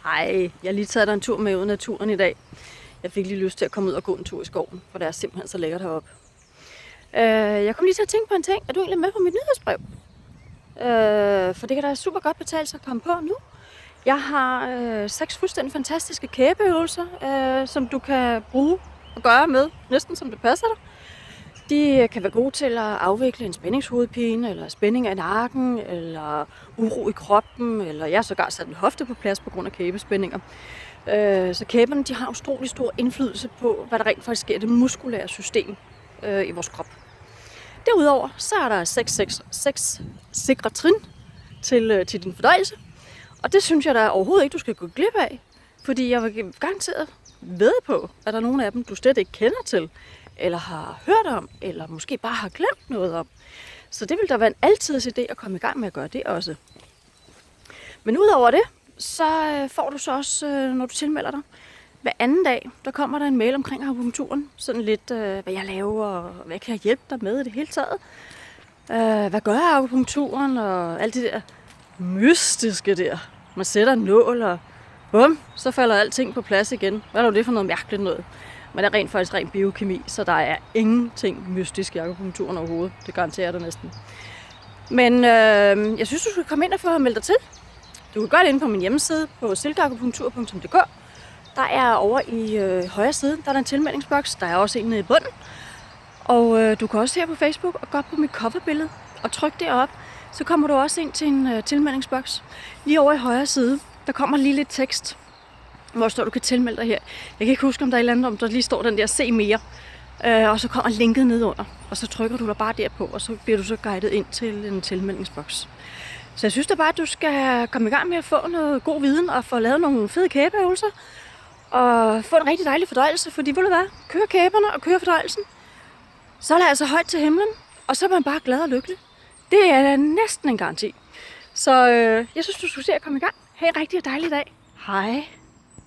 Hej, jeg har lige taget dig en tur med ud i naturen i dag. Jeg fik lige lyst til at komme ud og gå en tur i skoven, for det er simpelthen så lækkert heroppe. Jeg kom lige til at tænke på en ting. Er du egentlig med på mit nyhedsbrev? For det kan da super godt betale sig at komme på nu. Jeg har 6 fuldstændig fantastiske kæbeøvelser, som du kan bruge og gøre med, næsten som det passer dig. De kan være gode til at afvikle en spændingshovedpine, eller spænding af nakken, eller uro i kroppen, eller jeg har sågar sat en hofte på plads på grund af kæbespændinger. Så kæberne de har utrolig stor indflydelse på, hvad der rent faktisk sker i det muskulære system i vores krop. Derudover så er der 6 sikre trin til din fordøjelse. Og det synes jeg da overhovedet ikke, du skal gå glip af. Fordi jeg vil garanteret ved på, at der er nogle af dem, du slet ikke kender til, eller har hørt om, eller måske bare har glemt noget om. Så det vil da være en altids idé at komme i gang med at gøre det også. Men udover det, så får du så også, når du tilmelder dig, hver anden dag, der kommer der en mail omkring akupunkturen. Sådan lidt, hvad jeg laver, og hvad kan jeg hjælpe dig med i det hele taget. Hvad gør akupunkturen, og alt det der mystiske der. Man sætter en nål, og bum, så falder alting på plads igen. Hvad er det for noget mærkeligt noget? Men det er rent faktisk ren biokemi, så der er ingenting mystisk i akupunkturen overhovedet. Det garanterer det næsten. Men jeg synes, du skal komme ind og få meldt dig til. Du kan gøre det inde på min hjemmeside på silkeakupunktur.dk. Der er over i højre side, der er en tilmeldingsboks. Der er også en nede i bunden. Og du kan også her på Facebook og gå op på mit coverbillede og trykke derop. Så kommer du også ind til en tilmeldingsboks. Lige over i højre side, der kommer lige lidt tekst, hvor står du kan tilmelde dig her. Jeg kan ikke huske, om der er et eller andet, om der lige står den der se mere. Og så kommer linket ned under, og så trykker du dig bare derpå, og så bliver du så guidet ind til en tilmeldingsboks. Så jeg synes da bare, at du skal komme i gang med at få noget god viden, og få lavet nogle fede kæbeøvelser, og få en rigtig dejlig fordøjelse, fordi ved du hvad, køre kæberne og køre fordøjelsen, så er det altså højt til himlen, og så er man bare glad og lykkelig. Det er næsten en garanti. Så jeg synes, du skulle se at komme i gang. Ha' en rigtig dejlig dag. Hej.